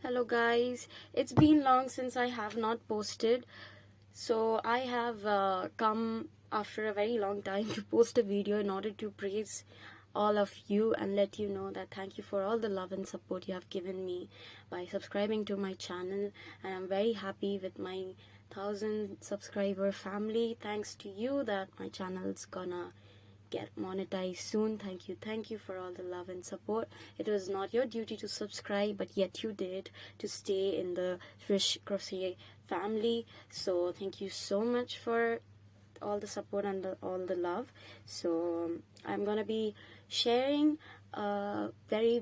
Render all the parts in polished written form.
Hello guys, it's been long since I have not posted, so I have come after a very long time to post a video in order to praise all of you and let you know that thank you for all the love and support you have given me by subscribing to my channel, and I'm very happy with my 1,000 subscriber family. Thanks to you that my channel's gonna get monetized soon. Thank you for all the love and support. It was not your duty to subscribe, but yet you did to stay in the Trish Crochet family. So thank you so much for all the support and all the love. So I'm gonna be sharing a very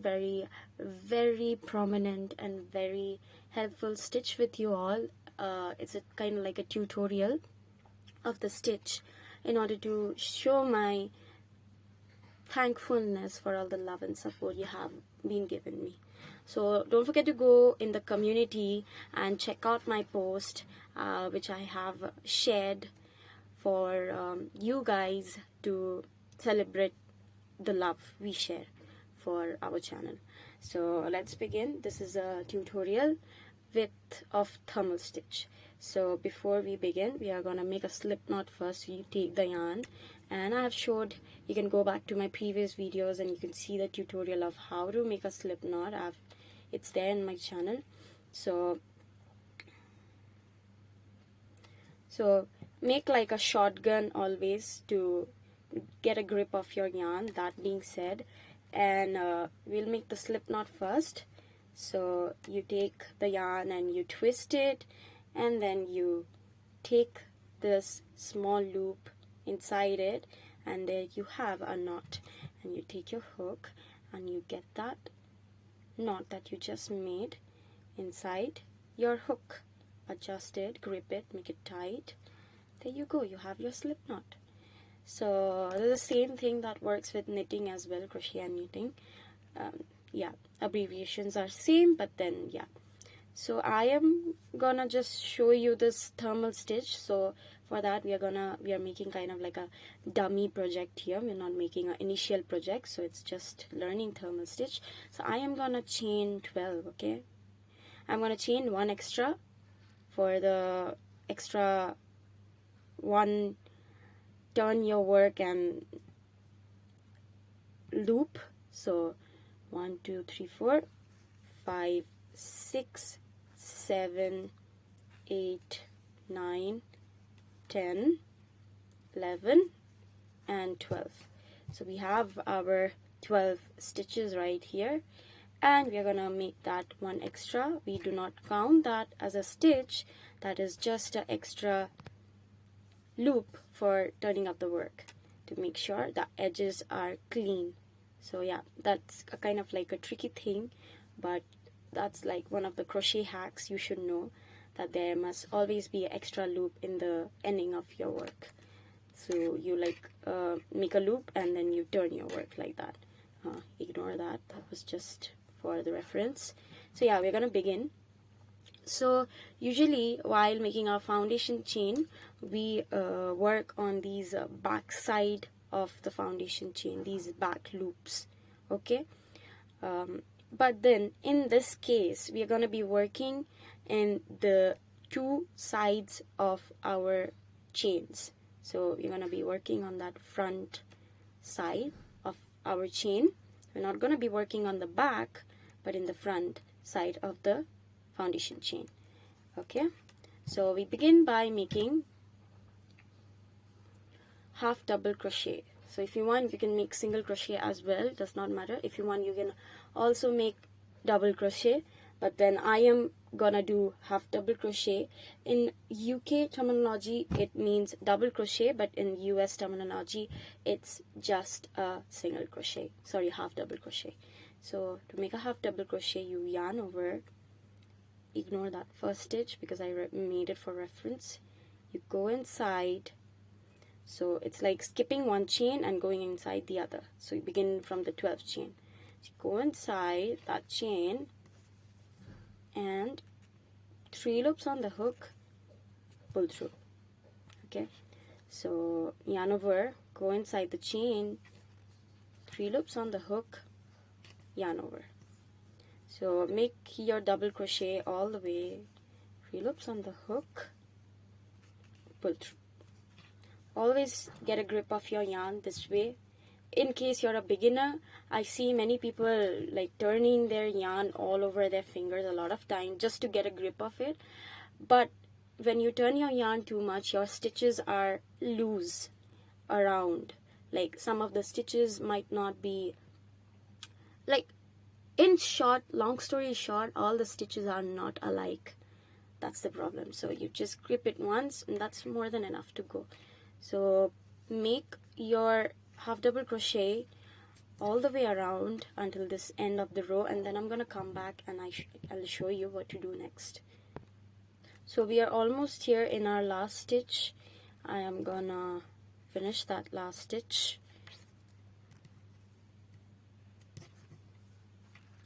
prominent and very helpful stitch with you all. It's a kind of like a tutorial of the stitch in order to show my thankfulness for all the love and support you have been given me. So don't forget to go in the community and check out my post, which I have shared for you guys to celebrate the love we share for our channel. So let's begin. This is a tutorial of thermal stitch. So before we begin, we are gonna make a slip knot first. So you take the yarn, and I have showed, you can go back to my previous videos and you can see the tutorial of how to make a slip knot. It's there in my channel. So make like a shotgun always to get a grip of your yarn. That being said, and we'll make the slip knot first. So you take the yarn and you twist it, and then you take this small loop inside it, and there you have a knot, and you take your hook and you get that knot that you just made inside your hook. Adjust it, grip it, make it tight. There you go, you have your slip knot. So this is the same thing that works with knitting as well, crochet and knitting. Yeah, abbreviations are same, but then yeah. So I am gonna just show you this thermal stitch. So for that we are making kind of like a dummy project here. We're not making an initial project, so it's just learning thermal stitch. So I am gonna chain 12. Okay, I'm gonna chain one extra for the extra one turn your work and loop. So 1 2 3 4 5 6 7 8 9 10 11 and 12. So we have our 12 stitches right here, and we are gonna make that one extra. We do not count that as a stitch. That is just an extra loop for turning up the work to make sure the edges are clean. So yeah, that's a kind of like a tricky thing, but that's like one of the crochet hacks you should know, that there must always be an extra loop in the ending of your work. So you like make a loop and then you turn your work like that. Ignore that, that was just for the reference. So yeah, we're gonna begin. So usually while making our foundation chain, we work on these back side of the foundation chain, these back loops. Okay, but then in this case we are going to be working in the two sides of our chains. So we're going to be working on that front side of our chain. We're not going to be working on the back, but in the front side of the foundation chain. Okay, so we begin by making half double crochet. So if you want, you can make single crochet as well, does not matter. If you want, you can also make double crochet, but then I am gonna do half double crochet. In UK terminology it means double crochet, but in US terminology it's just a single crochet, sorry, half double crochet. So to make a half double crochet, you yarn over, ignore that first stitch because I made it for reference. You go inside, so it's like skipping one chain and going inside the other. So you begin from the 12th chain. So you go inside that chain and 3 loops on the hook, pull through. Okay, so yarn over, go inside the chain, 3 loops on the hook, yarn over. So make your double crochet all the way, 3 loops on the hook, pull through. Always get a grip of your yarn this way. In case you're a beginner, I see many people like turning their yarn all over their fingers a lot of time just to get a grip of it. But when you turn your yarn too much, your stitches are loose around. Like some of the stitches might not be, like, in short, long story short, all the stitches are not alike. That's the problem. So you just grip it once and that's more than enough to go. So make your half double crochet all the way around until this end of the row, and then I'm gonna come back and I'll show you what to do next. So we are almost here in our last stitch. I am gonna finish that last stitch,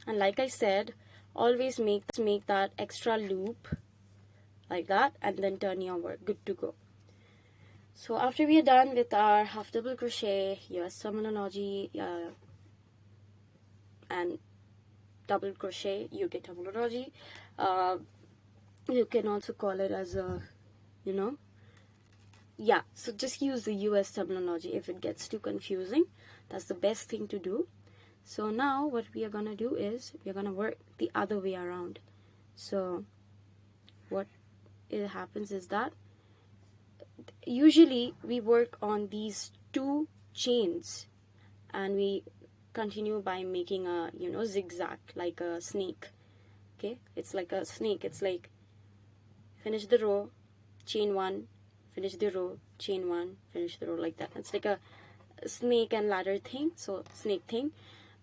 and like I said, always make that extra loop like that and then turn your work. Good to go. So after we are done with our half double crochet, US terminology, and double crochet, UK terminology, you can also call it as a, yeah, so just use the US terminology. If it gets too confusing, that's the best thing to do. So now what we are gonna do is we're gonna work the other way around. So what it happens is that usually we work on these 2 chains and we continue by making a zigzag, like a snake. Okay, it's like a snake. It's like finish the row, chain 1, finish the row, chain 1, finish the row, like that. It's like a snake and ladder thing, so snake thing.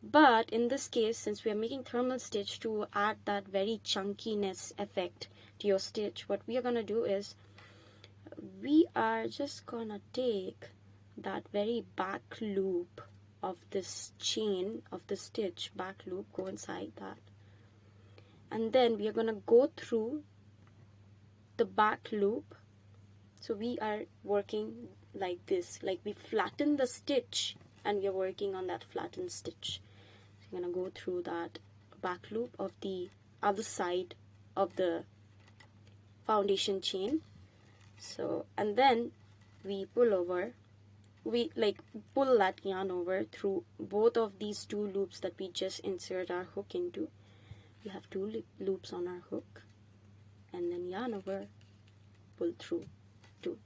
But in this case, since we are making thermal stitch to add that very chunkiness effect to your stitch, what we are gonna do is we are just gonna take that very back loop of this chain of the stitch, back loop, go inside that, and then we are gonna go through the back loop. So we are working like this, like we flatten the stitch and we are working on that flattened stitch. So I'm gonna go through that back loop of the other side of the foundation chain. So, and then we pull over, we like pull that yarn over through both of these 2 loops that we just insert our hook into. We have 2 loops on our hook, and then yarn over, pull through 2.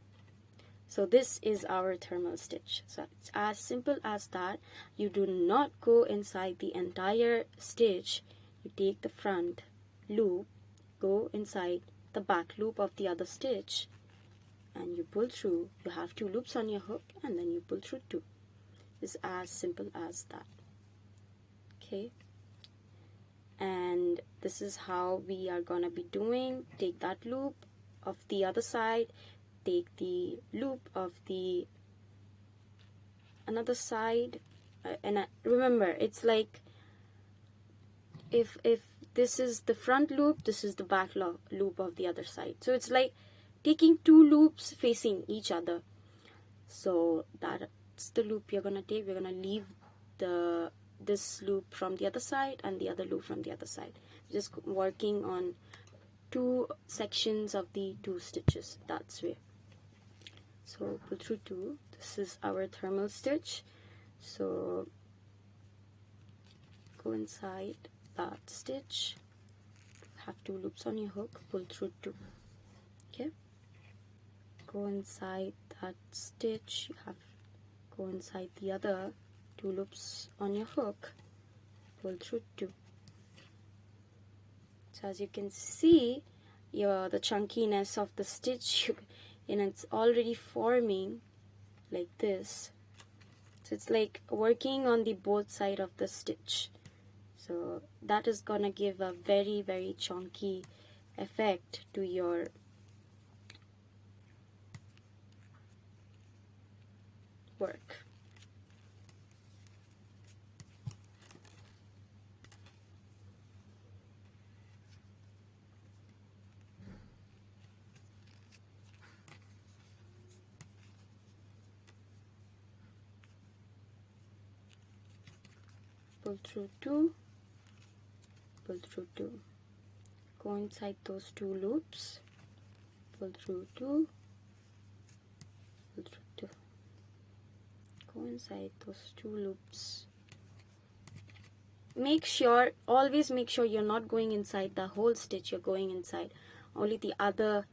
So this is our thermal stitch. So it's as simple as that. You do not go inside the entire stitch. You take the front loop, go inside the back loop of the other stitch, and you pull through. You have 2 loops on your hook, and then you pull through 2. It's as simple as that. Okay, and this is how we are gonna be doing. Take that loop of the other side, take the loop of the another side, and remember, it's like if this is the front loop, this is the back loop of the other side. So it's like taking 2 loops facing each other. So that's the loop you're gonna take. We're gonna leave this loop from the other side and the other loop from the other side. Just working on 2 sections of the 2 stitches. That's where. So pull through 2. This is our thermal stitch. So go inside that stitch, have 2 loops on your hook, pull through 2. Okay, go inside that stitch, you have go inside the other 2 loops on your hook, pull through 2. So as you can see, the chunkiness of the stitch, and it's already forming like this. So it's like working on the both side of the stitch. So that is gonna give a very, very chunky effect to your work. Pull through 2, pull through 2, go inside those 2 loops, pull through 2, pull through 2, go inside those 2 loops. Always make sure you're not going inside the whole stitch, you're going inside only the other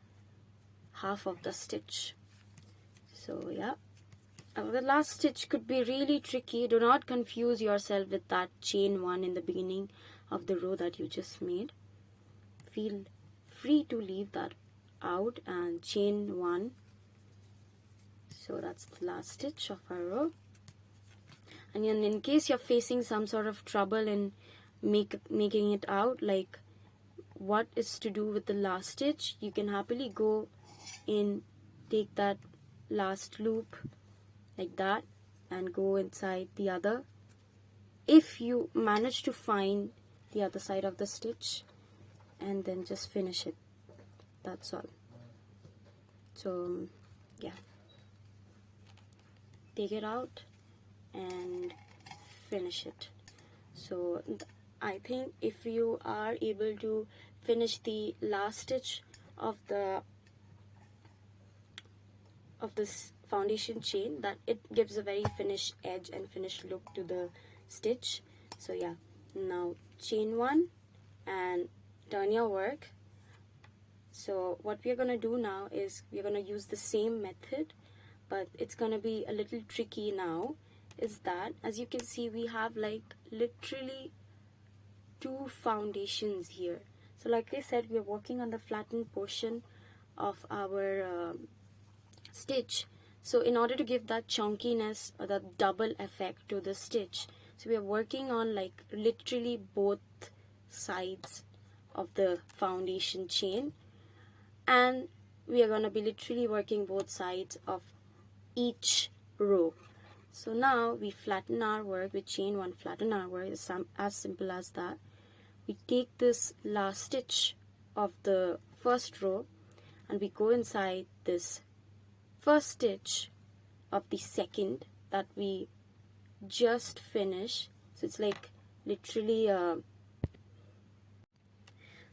half of the stitch. So yeah, the last stitch could be really tricky. Do not confuse yourself with that chain 1 in the beginning of the row that you just made. Feel free to leave that out and chain 1. So that's the last stitch of our row. And in case you're facing some sort of trouble in making it out, like what is to do with the last stitch, you can happily go in, take that last loop like that and go inside the other. If you manage to find the other side of the stitch, and then just finish it. That's all. So yeah, take it out and finish it. So I think if you are able to finish the last stitch of this foundation chain, that it gives a very finished edge and finished look to the stitch. So yeah, now chain 1 and turn your work. So what we're gonna do now is we're gonna use the same method, but it's gonna be a little tricky now. Is that, as you can see, we have like literally 2 foundations here. So like I said, we're working on the flattened portion of our stitch. So in order to give that chunkiness or that double effect to the stitch, so we are working on like literally both sides of the foundation chain, and we are going to be literally working both sides of each row. So now we flatten our work with chain 1, flatten our work. It's as simple as that. We take this last stitch of the first row and we go inside this first stitch of the second that we just finished. So it's like literally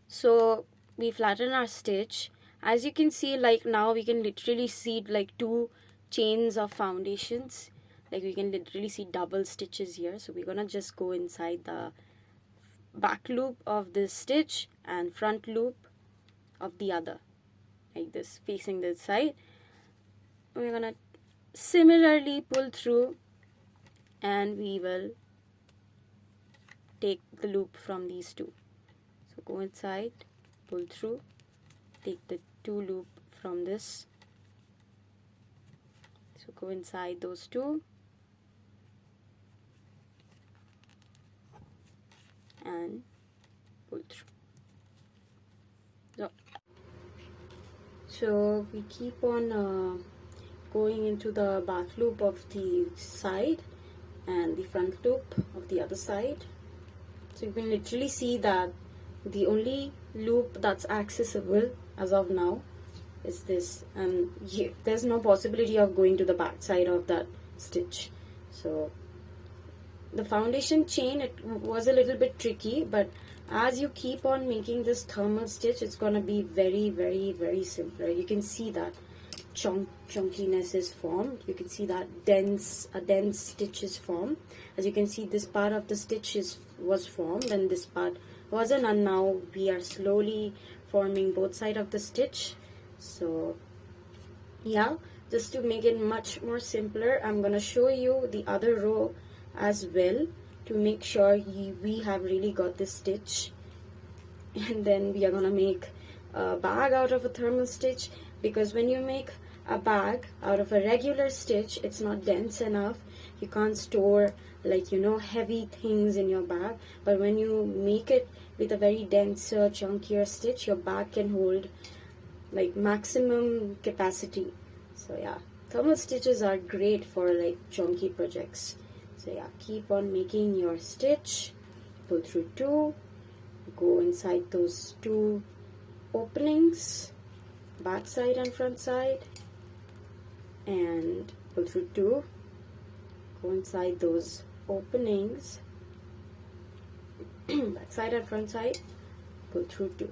so we flatten our stitch. As you can see, like now we can literally see like 2 chains of foundations. Like we can literally see double stitches here. So we're gonna just go inside the back loop of this stitch and front loop of the other, like this, facing this side. We're gonna similarly pull through and we will take the loop from these 2. So go inside, pull through, take the 2 loop from this. So go inside those 2 and pull through. So we keep on going into the back loop of the side and the front loop of the other side. So you can literally see that the only loop that's accessible as of now is this, and there's no possibility of going to the back side of that stitch. So the foundation chain, it was a little bit tricky, but as you keep on making this thermal stitch, it's gonna be very, very, very simpler. You can see that chunkiness is formed. You can see that a dense stitch is formed. As you can see, this part of the stitch was formed and this part wasn't, and now we are slowly forming both sides of the stitch. So yeah, just to make it much more simpler, I'm gonna show you the other row as well to make sure we have really got this stitch. And then we are gonna make a bag out of a thermal stitch, because when you make a bag out of a regular stitch, it's not dense enough. You can't store, like, you know, heavy things in your bag. But when you make it with a very denser, chunkier stitch, your bag can hold like maximum capacity. So yeah, thermal stitches are great for like chunky projects. So yeah, keep on making your stitch, pull through 2, go inside those 2 openings, back side and front side, and pull through 2, go inside those openings back side and front side, pull through 2,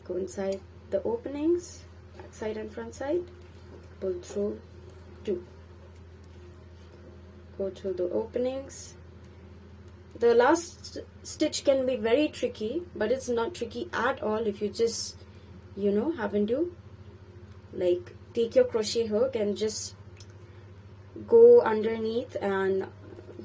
go inside the openings, back side and front side, pull through 2, go through the openings. The last stitch can be very tricky, but it's not tricky at all if you just, you know, happen to like take your crochet hook and just go underneath and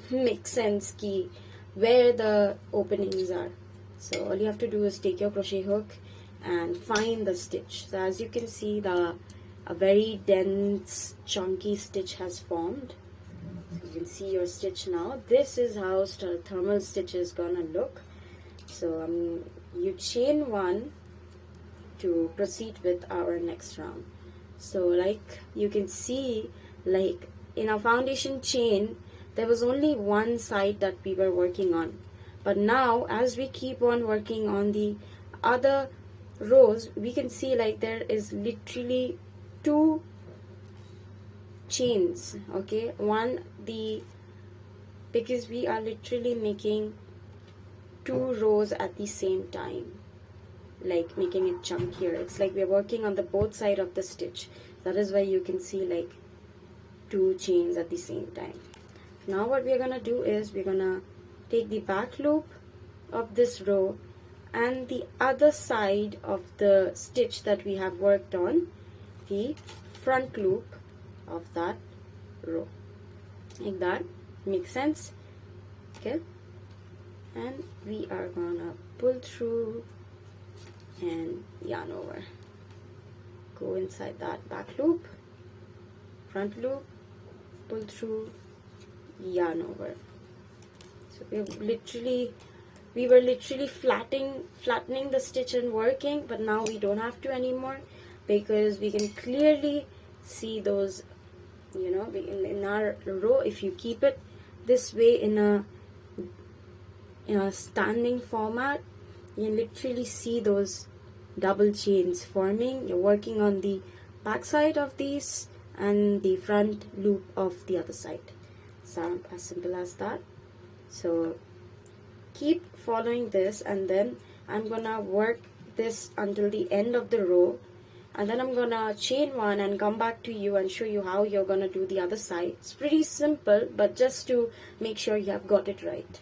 make sense ki where the openings are. So all you have to do is take your crochet hook and find the stitch. So as you can see, a very dense chunky stitch has formed. So you can see your stitch now. This is how thermal stitch is gonna look. So you chain 1 to proceed with our next round. So like you can see, like in our foundation chain, there was only one side that we were working on, but now as we keep on working on the other rows, we can see like there is literally 2 chains. Okay, because we are literally making 2 rows at the same time, like making it chunkier. It's like we're working on the both side of the stitch. That is why you can see like 2 chains at the same time. Now what we're gonna do is we're gonna take the back loop of this row and the other side of the stitch that we have worked on, the front loop of that row, like that. Makes sense? Okay, and we are gonna pull through and yarn over, go inside that back loop, front loop, pull through, yarn over. So we were literally flattening the stitch and working, but now we don't have to anymore because we can clearly see those, you know, in our row. If you keep it this way in a standing format, you literally see those double chains forming. You're working on the back side of these and the front loop of the other side. So as simple as that. So keep following this, and then I'm gonna work this until the end of the row, and then I'm gonna chain 1 and come back to you and show you how you're gonna do the other side. It's pretty simple, but just to make sure you have got it right.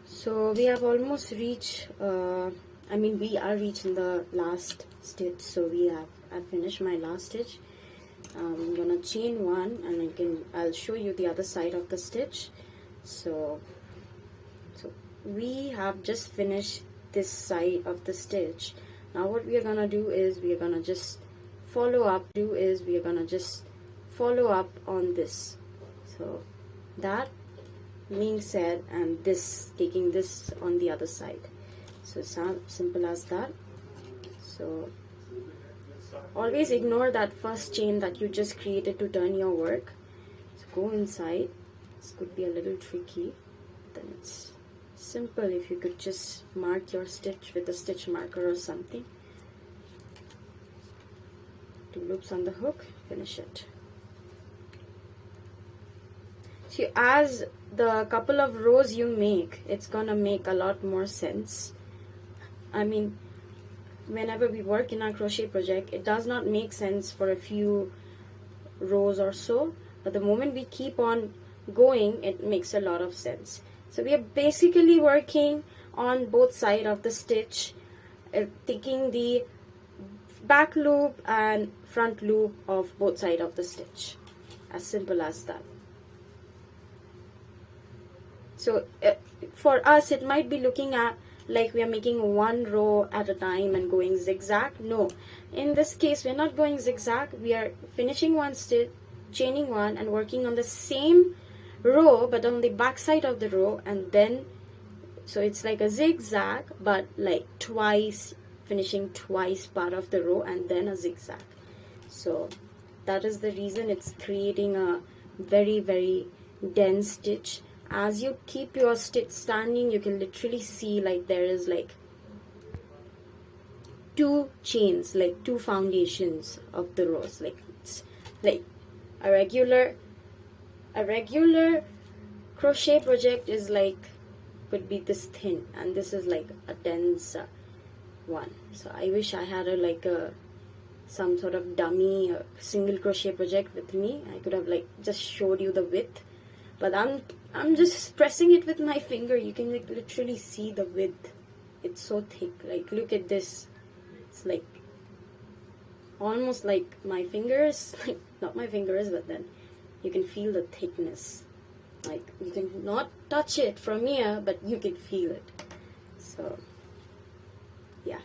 So we have almost reached, we are reaching the last stitch. So I've finished my last stitch. I'm gonna chain 1 and I'll show you the other side of the stitch. So we have just finished this side of the stitch. Now what we are gonna do is we are gonna just follow up. On this. So that being said, and taking this on the other side. So it's simple as that. So always ignore that first chain that you just created to turn your work. So go inside. This could be a little tricky, then it's simple if you could just mark your stitch with a stitch marker or something. 2 loops on the hook, finish it. See, as the couple of rows you make, it's gonna make a lot more sense. I mean, whenever we work in our crochet project, it does not make sense for a few rows or so, but the moment we keep on going, it makes a lot of sense. So we are basically working on both sides of the stitch, taking the back loop and front loop of both sides of the stitch. As simple as that. So for us, it might be looking at like we are making one row at a time and going zigzag. No, in this case we're not going zigzag. We are finishing one stitch, chaining one, and working on the same row but on the back side of the row, and then so it's like a zigzag but like twice, finishing twice part of the row and then a zigzag. So that is the reason it's creating a very, very dense stitch. As you keep your stitch standing, you can literally see like there is like two chains, like two foundations of the rows. Like it's like a regular crochet project is like could be this thin, and this is like a dense one. So I wish I had some sort of dummy single crochet project with me. I could have like just showed you the width, but I'm just pressing it with my finger. You can like literally see the width. It's so thick. Like look at this. It's like almost like my fingers, like not my fingers, but then you can feel the thickness. Like you can not touch it from here, but you can feel it. So yeah.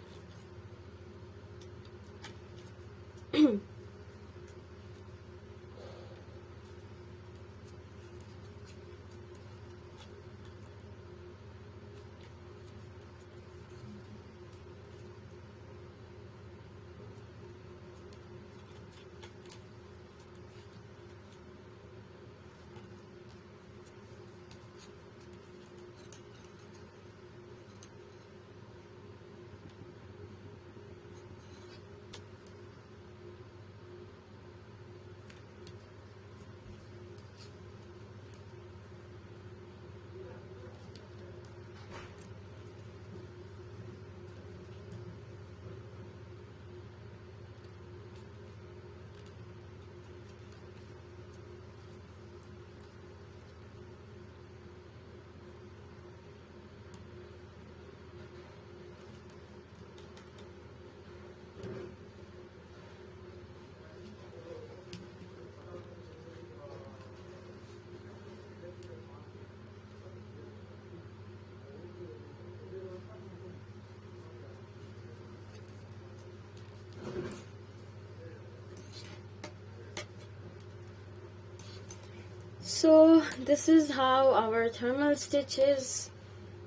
So this is how our thermal stitches.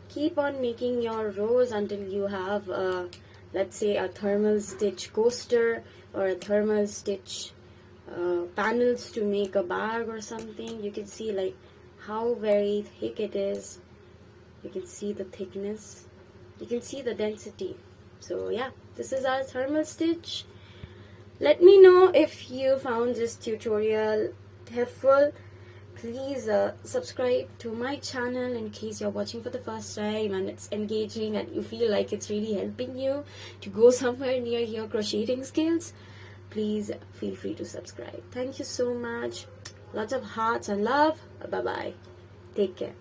Keep on making your rows until you have let's say a thermal stitch coaster or a thermal stitch panels to make a bag or something. You can see like how very thick it is. You can see the thickness, you can see the density. So yeah, this is our thermal stitch. Let me know if you found this tutorial helpful. Please subscribe to my channel in case you're watching for the first time and it's engaging and you feel like it's really helping you to go somewhere near your crocheting skills. Please feel free to subscribe. Thank you so much. Lots of hearts and love. Bye bye. Take care.